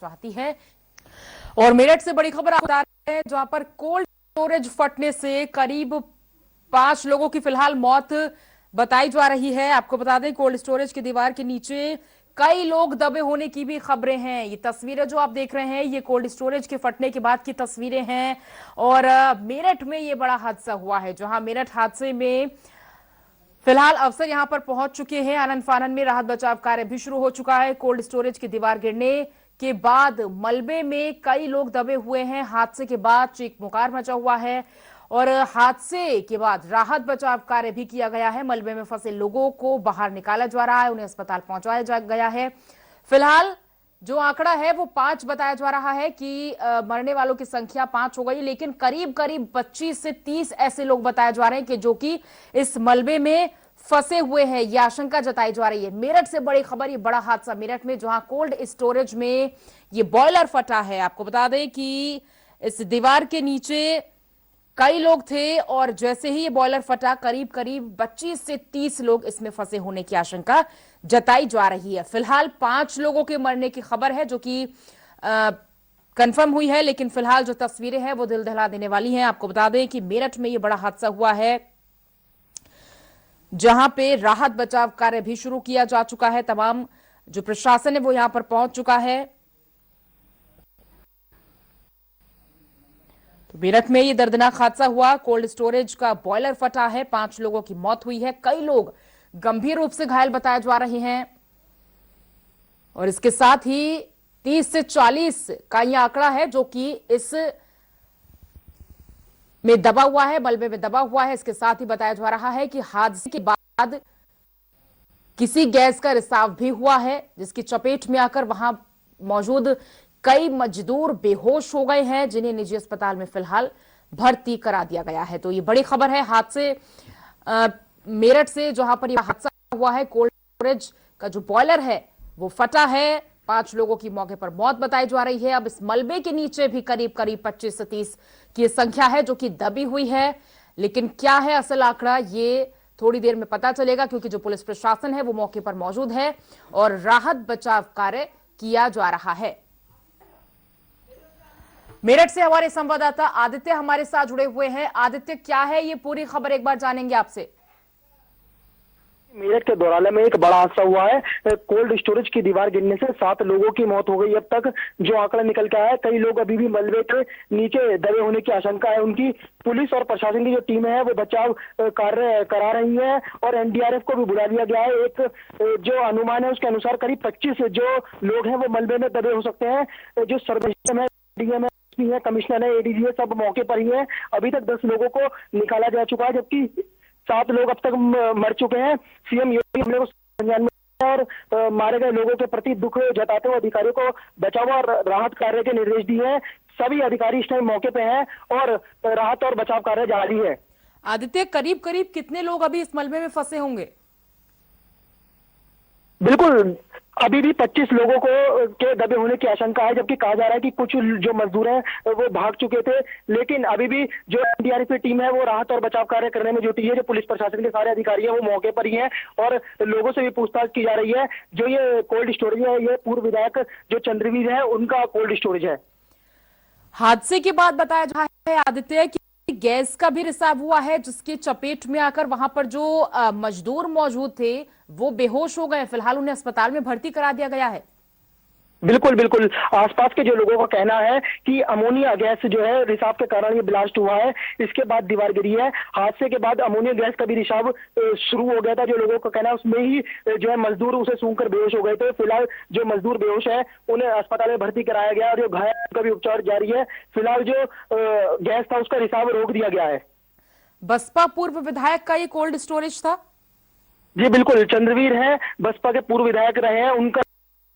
चाहती है। और मेरठ से बड़ी खबर आप बता रहे हैं, जहां पर कोल्ड स्टोरेज फटने से करीब 5 लोगों की फिलहाल मौत बताई जा रही है। आपको बता दें, कोल्ड स्टोरेज की दीवार के नीचे कई लोग दबे होने की भी खबरें हैं। ये तस्वीरें जो आप देख रहे हैं, ये कोल्ड स्टोरेज के फटने के बाद की तस्वीरें हैं। और मेरठ में ये बड़ा हादसा हुआ है, जहां मेरठ हादसे में फिलहाल अफसर यहां पर पहुंच चुके हैं। आनन फानन में राहत बचाव कार्य भी शुरू हो चुका है। कोल्ड स्टोरेज की दीवार गिरने के बाद मलबे में कई लोग दबे हुए हैं। हादसे के बाद चीख पुकार मचा हुआ है और हादसे के बाद राहत बचाव कार्य भी किया गया है। मलबे में फंसे लोगों को बाहर निकाला जा रहा है, उन्हें अस्पताल पहुंचाया गया है। फिलहाल जो आंकड़ा है वो 5 बताया जा रहा है कि मरने वालों की संख्या 5 हो गई, लेकिन करीब करीब 25 से 30 ऐसे लोग बताए जा रहे हैं कि जो कि इस मलबे में फंसे हुए हैं। यह आशंका जताई जा रही है। मेरठ से बड़ी खबर, ये बड़ा हादसा मेरठ में, जहां कोल्ड स्टोरेज में ये बॉयलर फटा है। आपको बता दें कि इस दीवार के नीचे कई लोग थे और जैसे ही ये बॉयलर फटा, करीब करीब 25 से 30 लोग इसमें फंसे होने की आशंका जताई जा रही है। फिलहाल 5 लोगों के मरने की खबर है, जो कि कंफर्म हुई है, लेकिन फिलहाल जो तस्वीरें हैं वो दिल दहला देने वाली हैं। आपको बता दें कि मेरठ में ये बड़ा हादसा हुआ है, जहां पे राहत बचाव कार्य भी शुरू किया जा चुका है। तमाम जो प्रशासन है वो यहां पर पहुंच चुका है। तो मेरठ में ये दर्दनाक हादसा हुआ, कोल्ड स्टोरेज का बॉयलर फटा है, 5 लोगों की मौत हुई है, कई लोग गंभीर रूप से घायल बताए जा रहे हैं। और इसके साथ ही 30 से 40 का यह आंकड़ा है जो कि इस में दबा हुआ है, मलबे में दबा हुआ है। इसके साथ ही बताया जा रहा है कि हादसे के बाद किसी गैस का रिसाव भी हुआ है, जिसकी चपेट में आकर वहां मौजूद कई मजदूर बेहोश हो गए हैं, जिन्हें निजी अस्पताल में फिलहाल भर्ती करा दिया गया है। तो ये बड़ी खबर है हादसे मेरठ से, जहां पर यह हादसा हुआ है। कोल्ड स्टोरेज का जो बॉयलर है वो फटा है, 5 लोगों की मौके पर मौत बताई जा रही है। अब इस मलबे के नीचे भी करीब करीब 25 से 30 की संख्या है जो कि दबी हुई है, लेकिन क्या है असल आंकड़ा ये थोड़ी देर में पता चलेगा, क्योंकि जो पुलिस प्रशासन है वो मौके पर मौजूद है और राहत बचाव कार्य किया जा रहा है। मेरठ से हमारे संवाददाता आदित्य हमारे साथ जुड़े हुए हैं। आदित्य, क्या है ये पूरी खबर, एक बार जानेंगे आपसे। मेरठ के दोराला में एक बड़ा हादसा हुआ है। कोल्ड स्टोरेज की दीवार गिरने से 7 लोगों की मौत हो गई। अब तक जो आंकड़ा निकल के आया है, कई लोग अभी भी मलबे के नीचे दबे होने की आशंका है। उनकी पुलिस और प्रशासन की जो टीम है वो बचाव कार्य करा रही है और एनडीआरएफ को भी बुला लिया गया है। एक जो अनुमान है उसके अनुसार करीब 25 जो लोग हैं वो मलबे में दबे हो सकते हैं। जो सर्वेक्षण है, डीएम है, कमिश्नर है, एडीजी है, सब मौके पर ही है। अभी तक 10 लोगों को निकाला जा चुका है, जबकि 7 लोग अब तक मर चुके हैं। सीएम योगी हमले को संज्ञान में और मारे गए लोगों के प्रति दुख जताते हुए अधिकारियों को बचाव और राहत कार्य के निर्देश दिए हैं। सभी अधिकारी इस टाइम मौके पे हैं और राहत और बचाव कार्य जारी है। आदित्य, करीब करीब कितने लोग अभी इस मलबे में फंसे होंगे? बिल्कुल, अभी भी 25 लोगों को के दबे होने की आशंका है, जबकि कहा जा रहा है कि कुछ जो मजदूर हैं वो भाग चुके थे। लेकिन अभी भी जो एनडीआरएफ की टीम है वो राहत और बचाव कार्य करने में जुटी है। जो पुलिस प्रशासन के सारे अधिकारी हैं वो मौके पर ही हैं और लोगों से भी पूछताछ की जा रही है। जो ये कोल्ड स्टोरेज है, ये पूर्व विधायक जो चंद्रवीर है उनका कोल्ड स्टोरेज है। हादसे के बाद बताया जा रहा है आदित्य कि गैस का भी रिसाव हुआ है, जिसकी चपेट में आकर वहां पर जो मजदूर मौजूद थे वो बेहोश हो गए। फिलहाल उन्हें अस्पताल में भर्ती करा दिया गया है। बिल्कुल बिल्कुल, आसपास के जो लोगों का कहना है कि अमोनिया गैस जो है रिसाव के कारण ये ब्लास्ट हुआ है। इसके बाद दीवार गिरी है। हादसे के बाद अमोनिया गैस का भी रिसाव शुरू हो गया था। जो लोगों का कहना है उसमें ही जो है मजदूर उसे सूंघकर बेहोश हो गए थे। फिलहाल जो मजदूर बेहोश है उन्हें अस्पताल में भर्ती कराया गया और जो घायल का भी उपचार जारी है। फिलहाल जो गैस था उसका रिसाव रोक दिया गया है। बसपा पूर्व विधायक का ये कोल्ड स्टोरेज था? जी बिल्कुल, चंद्रवीर है, बसपा के पूर्व विधायक रहे हैं, उनका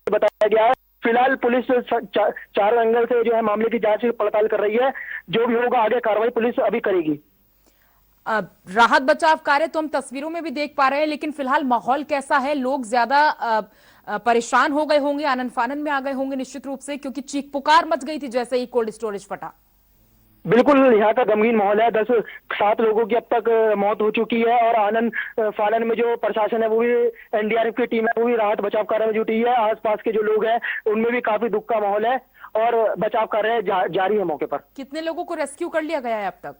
बताया गया है। फिलहाल पुलिस चार एंगल से जो है मामले की जांच पड़ताल कर रही है। जो भी होगा आगे कार्रवाई पुलिस अभी करेगी। राहत बचाव कार्य तो हम तस्वीरों में भी देख पा रहे हैं, लेकिन फिलहाल माहौल कैसा है? लोग ज्यादा परेशान हो गए होंगे, आनन फानन में आ गए होंगे निश्चित रूप से, क्योंकि चीख पुकार मच गई थी जैसे ही कोल्ड स्टोरेज फटा। बिल्कुल यहाँ का गमगीन माहौल है। 7 लोगों की अब तक मौत हो चुकी है और आनंद फानन में जो प्रशासन है वो भी, एनडीआरएफ की टीम है वो भी राहत बचाव कार्य में जुटी है। आसपास के जो लोग हैं उनमें भी काफी दुख का माहौल है और बचाव कार्य जारी है मौके पर। कितने लोगों को रेस्क्यू कर लिया गया है अब तक?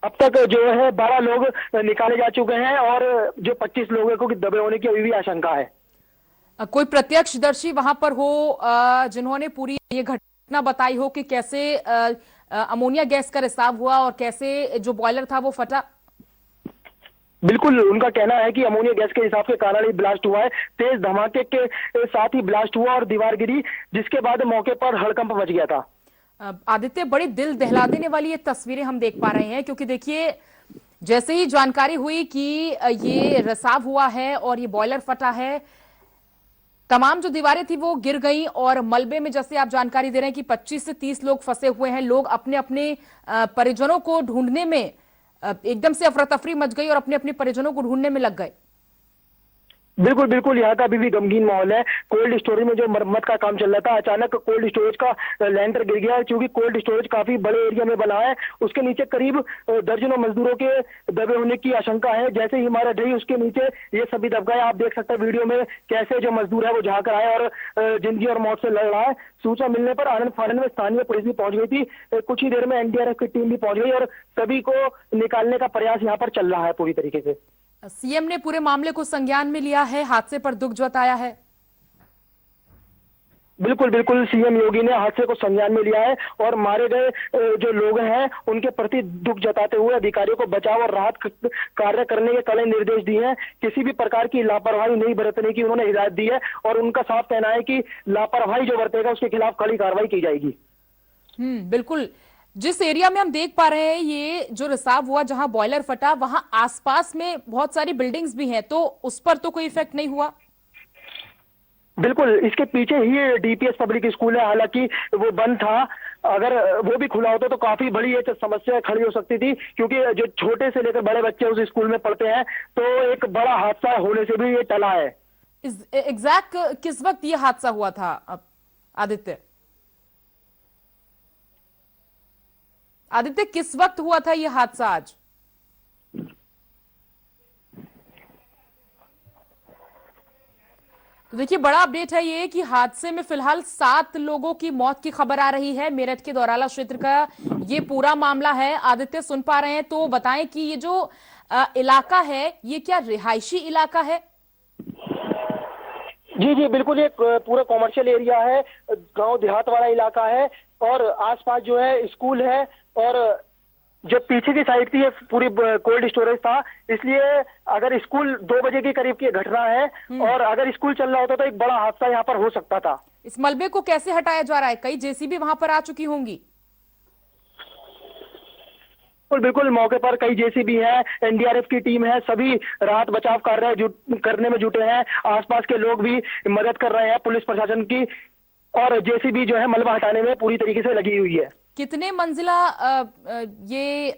अब तक जो है 12 लोग निकाले जा चुके हैं और जो 25 लोगों को दबे होने की अभी भी आशंका है। कोई प्रत्यक्षदर्शी वहां पर हो जिन्होंने पूरी ये घटना बताई हो कि कैसे अमोनिया गैस का रिसाव हुआ और कैसे जो बॉयलर था वो फटा? बिल्कुल, उनका कहना है कि अमोनिया गैस के रिसाव के कारण ही ब्लास्ट हुआ है। तेज धमाके के साथ ही ब्लास्ट हुआ और दीवार गिरी, जिसके बाद मौके पर हड़कंप मच गया था। आदित्य, बड़ी दिल दहला देने वाली ये तस्वीरें हम देख पा रहे हैं, क्योंकि देखिए जैसे ही जानकारी हुई कि ये रिसाव हुआ है और ये बॉयलर फटा है, तमाम जो दीवारें थी वो गिर गई और मलबे में, जैसे आप जानकारी दे रहे हैं कि 25 से 30 लोग फंसे हुए हैं। लोग अपने अपने परिजनों को ढूंढने में एकदम से अफरा तफरी मच गई और अपने अपने परिजनों को ढूंढने में लग गए। बिल्कुल बिल्कुल, यहाँ का अभी भी गमगीन माहौल है। कोल्ड स्टोरेज में जो मरम्मत का काम चल रहा था, अचानक कोल्ड स्टोरेज का लेंटर गिर गया। क्योंकि कोल्ड स्टोरेज काफी बड़े एरिया में बना है, उसके नीचे करीब दर्जनों मजदूरों के दबे होने की आशंका है। जैसे ही इमारत ढही उसके नीचे ये सभी दब गए। आप देख सकते हैं वीडियो में कैसे जो मजदूर है वो झाँक रहा है और जिंदगी और मौत से लड़ रहा है। सूचना मिलने पर आनंद फानन में स्थानीय पुलिस भी पहुंच गई थी। कुछ ही देर में एनडीआरएफ की टीम भी पहुंच गई और सभी को निकालने का प्रयास यहाँ पर चल रहा है पूरी तरीके से। सीएम ने पूरे मामले को संज्ञान में लिया है, हादसे पर दुख जताया है। बिल्कुल बिल्कुल, सीएम योगी ने हादसे को संज्ञान में लिया है और मारे गए जो लोग हैं उनके प्रति दुख जताते हुए अधिकारियों को बचाव और राहत कार्य करने के कड़े निर्देश दिए हैं। किसी भी प्रकार की लापरवाही नहीं बरतने की उन्होंने हिदायत दी है और उनका साफ कहना है कि लापरवाही जो बरतेगा उसके खिलाफ कड़ी कार्रवाई की जाएगी। बिल्कुल। जिस एरिया में हम देख पा रहे हैं ये जो रिसाव हुआ, जहां बॉयलर फटा, वहां आसपास में बहुत सारी बिल्डिंग्स भी हैं, तो उस पर तो कोई इफेक्ट नहीं हुआ? बिल्कुल, इसके पीछे ही डीपीएस पब्लिक स्कूल है। हालांकि वो बंद था, अगर वो भी खुला होता तो काफी बड़ी ये समस्या खड़ी हो सकती थी। क्योंकि जो छोटे से लेकर बड़े बच्चे उस स्कूल में पढ़ते हैं, तो एक बड़ा हादसा होने से भी ये टला है। एग्जैक्ट किस वक्त ये हादसा हुआ था आदित्य? आदित्य, किस वक्त हुआ था ये हादसा आज? तो देखिए, बड़ा अपडेट है ये कि हादसे में फिलहाल 7 लोगों की मौत की खबर आ रही है। मेरठ के दौराला क्षेत्र का ये पूरा मामला है। आदित्य, सुन पा रहे हैं तो बताएं कि ये जो इलाका है ये क्या रिहायशी इलाका है? जी जी बिल्कुल, एक पूरा कॉमर्शियल एरिया है, गांव देहात वाला इलाका है और आसपास जो है स्कूल है और जो पीछे की साइड थी ये पूरी कोल्ड स्टोरेज था। इसलिए अगर स्कूल 2 बजे के करीब की घटना है और अगर स्कूल चल रहा होता तो एक बड़ा हादसा यहाँ पर हो सकता था। इस मलबे को कैसे हटाया जा रहा है? कई जेसीबी वहां पर आ चुकी होंगी। बिल्कुल, मौके पर कई जेसीबी है, एनडीआरएफ की टीम है, सभी राहत बचाव कार्य करने में जुटे हैं। आसपास के लोग भी मदद कर रहे हैं पुलिस प्रशासन की और जेसीबी जो है मलबा हटाने में पूरी तरीके से लगी हुई है। कितने मंजिला ये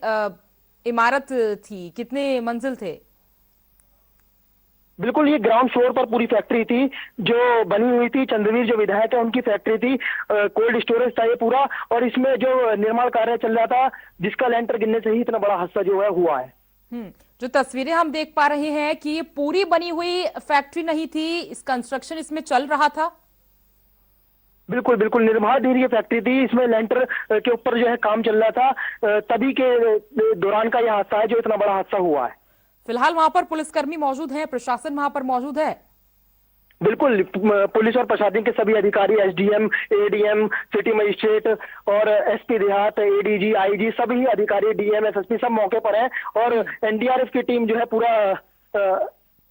इमारत थी? कितने मंजिल थे? बिल्कुल, ये ग्राउंड फ्लोर पर पूरी फैक्ट्री थी जो बनी हुई थी। चंद्रवीर जो विधायक है उनकी फैक्ट्री थी, कोल्ड स्टोरेज था ये पूरा और इसमें जो निर्माण कार्य चल रहा था जिसका लेंटर गिरने से ही इतना बड़ा हादसा जो है हुआ है। जो तस्वीरें हम देख पा रहे हैं कि ये पूरी बनी हुई फैक्ट्री नहीं थी, इस कंस्ट्रक्शन इसमें चल रहा था। बिल्कुल बिल्कुल, निर्माणाधीन ये फैक्ट्री थी, इसमें लेंटर के ऊपर जो है काम चल रहा था। तभी के दौरान का यह हादसा है जो इतना बड़ा हादसा हुआ है। फिलहाल वहां पर पुलिसकर्मी मौजूद हैं, प्रशासन वहां पर मौजूद है। बिल्कुल, पुलिस और प्रशासन के सभी अधिकारी, एसडीएम, एडीएम, सिटी मजिस्ट्रेट और एसपी देहात, एडीजी, आईजी, सभी अधिकारी, डीएम, एसएसपी सब मौके पर हैं और एनडीआरएफ की टीम जो है पूरा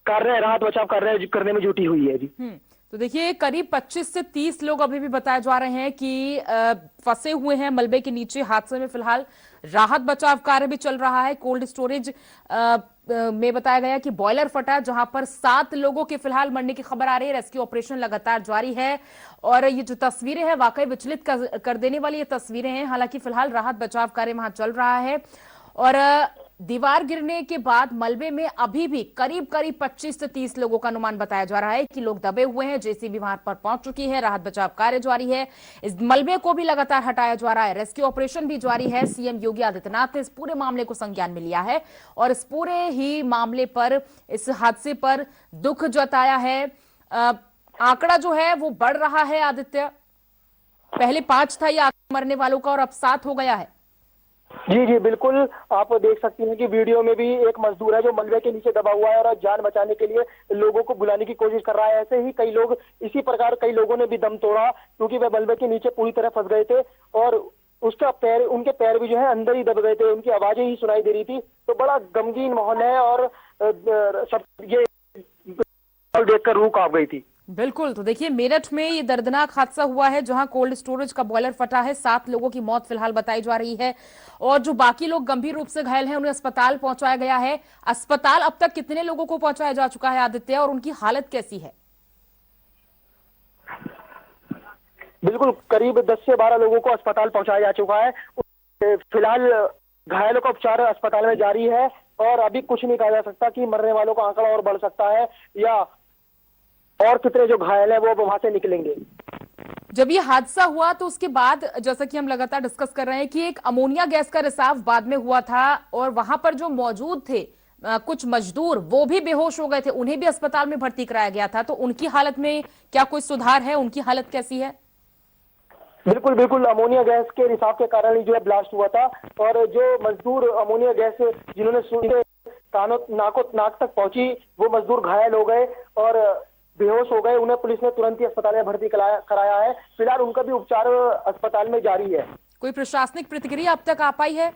कार्य राहत बचाव कार्य करने में जुटी हुई है। जी तो देखिए, करीब 25 से 30 लोग अभी भी बताए जा रहे हैं कि फंसे हुए हैं मलबे के नीचे। हादसे में फिलहाल राहत बचाव कार्य भी चल रहा है। कोल्ड स्टोरेज में बताया गया कि बॉयलर फटा, जहां पर 7 लोगों के फिलहाल मरने की खबर आ रही है। रेस्क्यू ऑपरेशन लगातार जारी है और ये जो तस्वीरें हैं वाकई विचलित कर देने वाली ये तस्वीरें हैं। हालांकि फिलहाल राहत बचाव कार्य वहां चल रहा है और दीवार गिरने के बाद मलबे में अभी भी करीब करीब 25 से 30 लोगों का अनुमान बताया जा रहा है कि लोग दबे हुए हैं। जेसीबी वहां पर पहुंच चुकी है, राहत बचाव कार्य जारी है। इस मलबे को भी लगातार हटाया जा रहा है, रेस्क्यू ऑपरेशन भी जारी है। सीएम योगी आदित्यनाथ ने इस पूरे मामले को संज्ञान में लिया है और इस पूरे ही मामले पर, इस हादसे पर दुख जताया है। आंकड़ा जो है वो बढ़ रहा है आदित्य, पहले 5 था ये आंकड़ा मरने वालों का और अब 7 हो गया है। जी जी बिल्कुल, आप देख सकती हैं कि वीडियो में भी एक मजदूर है जो मलबे के नीचे दबा हुआ है और जान बचाने के लिए लोगों को बुलाने की कोशिश कर रहा है। ऐसे ही कई लोग, इसी प्रकार कई लोगों ने भी दम तोड़ा क्योंकि वे मलबे के नीचे पूरी तरह फंस गए थे और उसका पैर, उनके पैर भी जो है अंदर ही दब गए थे, उनकी आवाजें ही सुनाई दे रही थी। तो बड़ा गमगीन माहौल है और सब ये देखकर रूह कांप गई थी। बिल्कुल, तो देखिए मेरठ में ये दर्दनाक हादसा हुआ है जहां कोल्ड स्टोरेज का बॉयलर फटा है। 7 लोगों की मौत फिलहाल बताई जा रही है और जो बाकी लोग गंभीर रूप से घायल हैं उन्हें अस्पताल पहुंचाया गया है। अस्पताल अब तक कितने लोगों को पहुंचाया जा चुका है आदित्य, और उनकी हालत कैसी है? बिल्कुल, करीब 10 से 12 लोगों को अस्पताल पहुंचाया जा चुका है। फिलहाल घायलों का उपचार अस्पताल में जारी है और अभी कुछ नहीं कहा जा सकता कि मरने वालों का आंकड़ा और बढ़ सकता है या और कितने जो घायल है वो वहां से निकलेंगे। जब ये हादसा हुआ तो उसके बाद, जैसा कि हम लगातार डिस्कस कर रहे हैं, कि एक अमोनिया गैस का रिसाव बाद में हुआ था और वहां पर जो मौजूद थे कुछ मजदूर वो भी बेहोश हो गए थे, उन्हें भी अस्पताल में भर्ती कराया गया था। तो उनकी हालत में क्या कोई सुधार है? उनकी हालत कैसी है? बिल्कुल बिल्कुल, अमोनिया गैस के रिसाव के कारण ही जो है ब्लास्ट हुआ था और जो मजदूर अमोनिया गैस जिन्होंने सूंघे नाक तक पहुंची, वो मजदूर घायल हो गए और बेहोश हो गए। उन्हें पुलिस ने तुरंत ही अस्पताल में भर्ती कराया है। फिलहाल उनका भी उपचार अस्पताल में जारी है। कोई प्रशासनिक प्रतिक्रिया अब तक आ पाई है?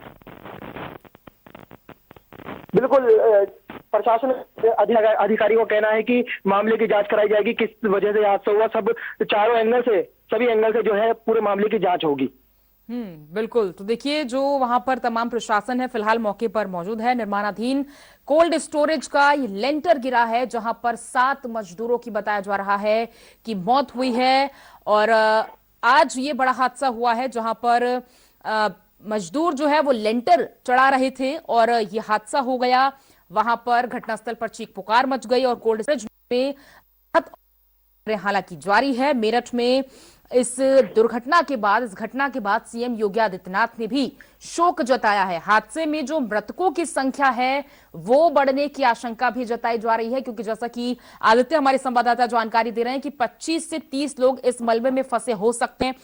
बिल्कुल, प्रशासन अधिकारियों का कहना है कि मामले की जांच कराई जाएगी, किस वजह से हादसा हुआ। सब चारों एंगल से, सभी एंगल से जो है पूरे मामले की जांच होगी। बिल्कुल, तो देखिए जो वहां पर तमाम प्रशासन है फिलहाल मौके पर मौजूद है। निर्माणाधीन कोल्ड स्टोरेज का ये लेंटर गिरा है जहां पर 7 मजदूरों की बताया जा रहा है कि मौत हुई है और आज ये बड़ा हादसा हुआ है जहां पर मजदूर जो है वो लेंटर चढ़ा रहे थे और ये हादसा हो गया। वहां पर घटनास्थल पर चीख पुकार मच गई और कोल्ड स्टोरेज में हालांकि जारी है। मेरठ में इस दुर्घटना के बाद, इस घटना के बाद सीएम योगी आदित्यनाथ ने भी शोक जताया है। हादसे में जो मृतकों की संख्या है वो बढ़ने की आशंका भी जताई जा रही है क्योंकि जैसा कि आदित्य हमारे संवाददाता जानकारी दे रहे हैं कि 25 से 30 लोग इस मलबे में फंसे हो सकते हैं।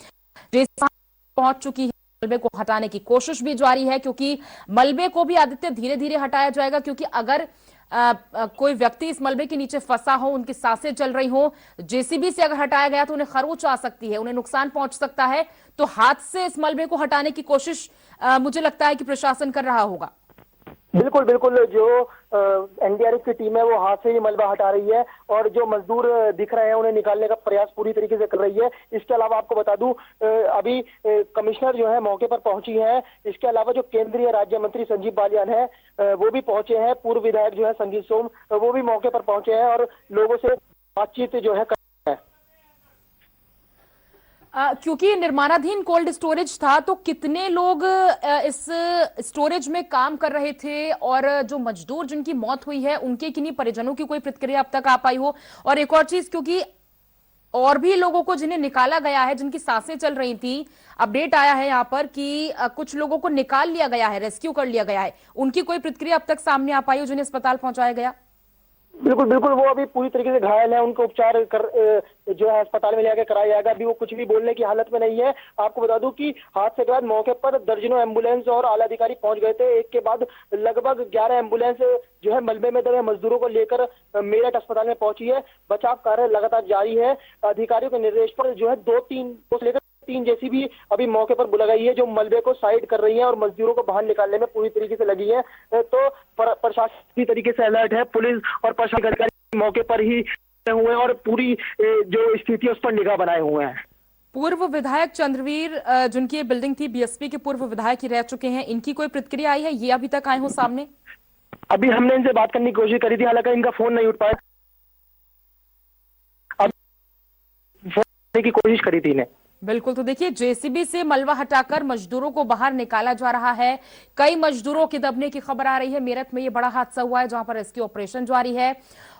पहुंच चुकी है, मलबे को हटाने की कोशिश भी जारी है क्योंकि मलबे को भी आदित्य धीरे धीरे हटाया जाएगा क्योंकि अगर कोई व्यक्ति इस मलबे के नीचे फंसा हो, उनकी सांसें चल रही हो, जेसीबी से अगर हटाया गया तो उन्हें खरोंच आ सकती है, उन्हें नुकसान पहुंच सकता है। तो हाथ से इस मलबे को हटाने की कोशिश मुझे लगता है कि प्रशासन कर रहा होगा। बिल्कुल बिल्कुल, जो एनडीआरएफ की टीम है वो हाथ से ही मलबा हटा रही है और जो मजदूर दिख रहे हैं उन्हें निकालने का प्रयास पूरी तरीके से कर रही है। इसके अलावा आपको बता दूं, अभी कमिश्नर जो है मौके पर पहुंची है। इसके अलावा जो केंद्रीय राज्य मंत्री संजीव बालियान है वो भी पहुंचे हैं। पूर्व विधायक जो है संगीत सोम, वो भी मौके पर पहुंचे हैं और लोगों से बातचीत जो है क्योंकि निर्माणाधीन कोल्ड स्टोरेज था तो कितने लोग इस स्टोरेज में काम कर रहे थे और जो मजदूर जिनकी मौत हुई है उनके किन्हीं परिजनों की कोई प्रतिक्रिया अब तक आ पाई हो? और एक और चीज, क्योंकि और भी लोगों को जिन्हें निकाला गया है, जिनकी सांसें चल रही थी, अपडेट आया है यहाँ पर कि कुछ लोगों को निकाल लिया गया है, रेस्क्यू कर लिया गया है, उनकी कोई प्रतिक्रिया अब तक सामने आ पाई हो जिन्हें अस्पताल पहुंचाया गया? बिल्कुल बिल्कुल, वो अभी पूरी तरीके से घायल है, उनको उपचार जो है अस्पताल में लेकर कराया जाएगा। अभी वो कुछ भी बोलने की हालत में नहीं है। आपको बता दूं कि हादसे के बाद मौके पर दर्जनों एम्बुलेंस और आला अधिकारी पहुंच गए थे। एक के बाद लगभग 11 एम्बुलेंस जो है मलबे में दबे मजदूरों को लेकर मेरठ अस्पताल में पहुंची है। बचाव कार्य लगातार जारी है। अधिकारियों के निर्देश पर जो है 3 जेसीबी अभी मौके पर बुलाई गई है जो मलबे को साइड कर रही है और मजदूरों को बाहर निकालने में पूरी तरीके से लगी है। तो प्रशासन पूरी तरीके से अलर्ट है। पुलिस और प्रशासन अधिकारी मौके पर ही हुए और पूरी जो स्थिति है उस पर निगाह बनाए हुए हैं। पूर्व विधायक चंद्रवीर, जिनकी बिल्डिंग थी, बीएसपी के पूर्व विधायक ही रह चुके हैं, इनकी कोई प्रतिक्रिया आई है? ये अभी तक आए हो सामने? अभी हमने इनसे बात करने की कोशिश करी थी, हालांकि इनका फोन नहीं उठ पाया। अब फोन करने की कोशिश करी थी इन्हें। बिल्कुल। तो देखिए, जेसीबी से मलबा हटाकर मजदूरों को बाहर निकाला जा रहा है। कई मजदूरों के दबने की खबर आ रही है। मेरठ में ये बड़ा हादसा हुआ है जहां पर रेस्क्यू ऑपरेशन जारी है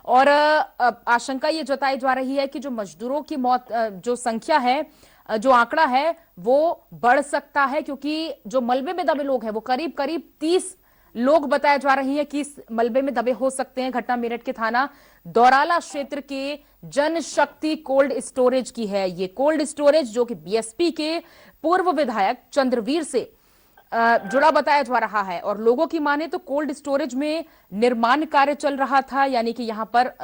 और आशंका ये जताई जा रही है कि जो मजदूरों की मौत जो संख्या है, जो आंकड़ा है वो बढ़ सकता है, क्योंकि जो मलबे में दबे लोग हैं वो करीब करीब 30 लोग बताए जा रही है कि इस मलबे में दबे हो सकते हैं। घटना मेरठ के थाना दौराला क्षेत्र के जनशक्ति कोल्ड स्टोरेज की है। ये कोल्ड स्टोरेज जो कि बीएसपी के पूर्व विधायक चंद्रवीर से जुड़ा बताया जा रहा है और लोगों की माने तो कोल्ड स्टोरेज में निर्माण कार्य चल रहा था, यानी कि यहां पर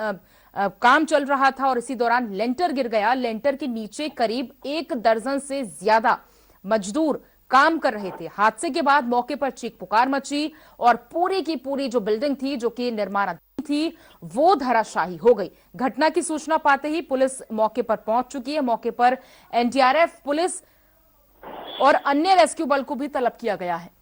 काम चल रहा था और इसी दौरान लेंटर गिर गया। लेंटर के नीचे करीब 1 दर्जन से ज्यादा मजदूर काम कर रहे थे। हादसे के बाद मौके पर चीख पुकार मची और पूरी की पूरी जो बिल्डिंग थी जो कि निर्माणाधीन थी वो धराशायी हो गई। घटना की सूचना पाते ही पुलिस मौके पर पहुंच चुकी है। मौके पर एनडीआरएफ, पुलिस और अन्य रेस्क्यू बल को भी तलब किया गया है।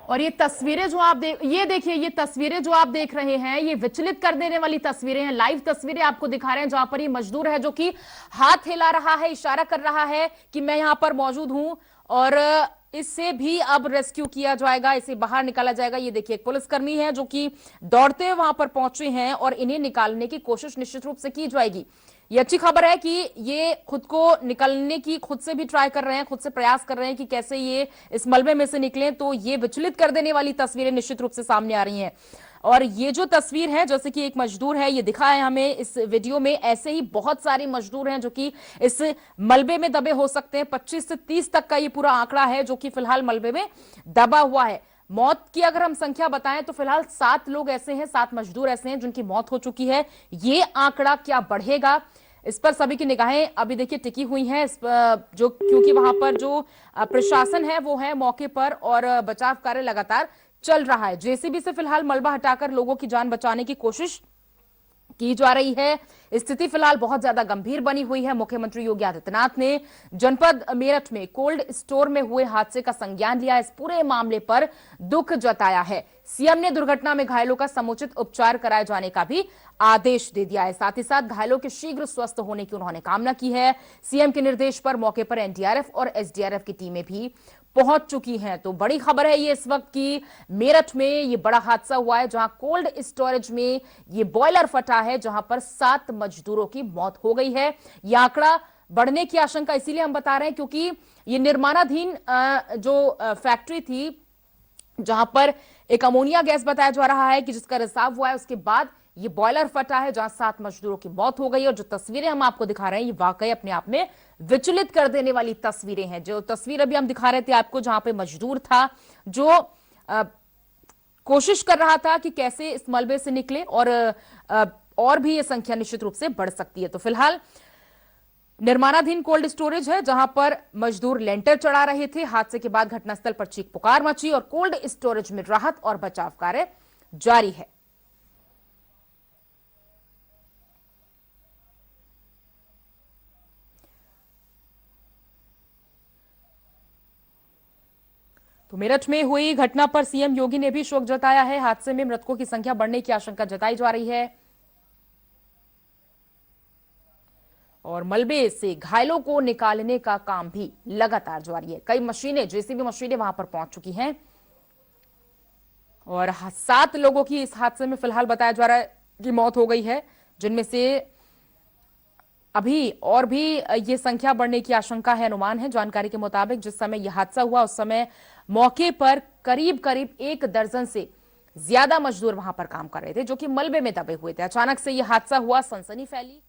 और ये तस्वीरें जो आप देखिए, ये तस्वीरें जो आप देख रहे हैं ये विचलित कर देने वाली तस्वीरें हैं। लाइव तस्वीरें आपको दिखा रहे हैं जहां पर ये मजदूर है जो कि हाथ हिला रहा है, इशारा कर रहा है कि मैं यहां पर मौजूद हूं और इससे भी अब रेस्क्यू किया जाएगा, इसे बाहर निकाला जाएगा। ये देखिए, एक पुलिसकर्मी है जो कि दौड़ते हुए वहां पर पहुंचे हैं और इन्हें निकालने की कोशिश निश्चित रूप से की जाएगी। ये अच्छी खबर है कि ये खुद को निकलने की खुद से भी ट्राई कर रहे हैं, खुद से प्रयास कर रहे हैं कि कैसे ये इस मलबे में से निकलें। तो ये विचलित कर देने वाली तस्वीरें निश्चित रूप से सामने आ रही हैं। और ये जो तस्वीर है, जैसे कि एक मजदूर है, ये दिखा है हमें इस वीडियो में, ऐसे ही बहुत सारे मजदूर हैं जो कि इस मलबे में दबे हो सकते हैं। 25 से 30 तक का ये पूरा आंकड़ा है जो कि फिलहाल मलबे में दबा हुआ है। मौत की अगर हम संख्या बताएं तो फिलहाल 7 लोग ऐसे हैं, 7 मजदूर ऐसे हैं जिनकी मौत हो चुकी है। ये आंकड़ा क्या बढ़ेगा, इस पर सभी की निगाहें अभी देखिए टिकी हुई हैं। जो क्योंकि वहां पर जो प्रशासन है वो है मौके पर और बचाव कार्य लगातार चल रहा है। जेसीबी से फिलहाल मलबा हटाकर लोगों की जान बचाने की कोशिश की जा रही है। स्थिति फिलहाल बहुत ज्यादा गंभीर बनी हुई है। मुख्यमंत्री योगी आदित्यनाथ ने जनपद मेरठ में कोल्ड स्टोर में हुए हादसे का संज्ञान लिया। इस पूरे मामले पर दुख जताया है। सीएम ने दुर्घटना में घायलों का समुचित उपचार कराए जाने का भी आदेश दे दिया है। साथ ही साथ घायलों के शीघ्र स्वस्थ होने की उन्होंने कामना की है। सीएम के निर्देश पर मौके पर एनडीआरएफ और एसडीआरएफ की टीमें भी पहुंच चुकी हैं। तो बड़ी खबर है ये इस वक्त की, मेरठ में ये बड़ा हादसा हुआ है जहां कोल्ड स्टोरेज में ये बॉयलर फटा है, जहां पर 7 मजदूरों की मौत हो गई है। यह आंकड़ा बढ़ने की आशंका इसीलिए हम बता रहे हैं क्योंकि ये निर्माणाधीन जो फैक्ट्री थी जहां पर एक अमोनिया गैस बताया जा रहा है कि जिसका रिसाव हुआ है, उसके बाद ये बॉयलर फटा है जहां 7 मजदूरों की मौत हो गई। और जो तस्वीरें हम आपको दिखा रहे हैं ये वाकई अपने आप में विचलित कर देने वाली तस्वीरें हैं। जो तस्वीर अभी हम दिखा रहे थे आपको, जहां पे मजदूर था जो कोशिश कर रहा था कि कैसे इस मलबे से निकले और भी ये संख्या निश्चित रूप से बढ़ सकती है। तो फिलहाल निर्माणाधीन कोल्ड स्टोरेज है जहां पर मजदूर लेंटर चढ़ा रहे थे। हादसे के बाद घटनास्थल पर चीख पुकार मची और कोल्ड स्टोरेज में राहत और बचाव कार्य जारी है। तो मेरठ में हुई घटना पर सीएम योगी ने भी शोक जताया है। हादसे में मृतकों की संख्या बढ़ने की आशंका जताई जा रही है और मलबे से घायलों को निकालने का काम भी लगातार जारी है। कई मशीनें, जेसीबी मशीनें वहां पर पहुंच चुकी हैं और 7 लोगों की इस हादसे में फिलहाल बताया जा रहा है कि मौत हो गई है, जिनमें से अभी और भी ये संख्या बढ़ने की आशंका है, अनुमान है। जानकारी के मुताबिक जिस समय यह हादसा हुआ उस समय मौके पर करीब करीब 1 दर्जन से ज्यादा मजदूर वहां पर काम कर रहे थे जो कि मलबे में दबे हुए थे। अचानक से यह हादसा हुआ, सनसनी फैली।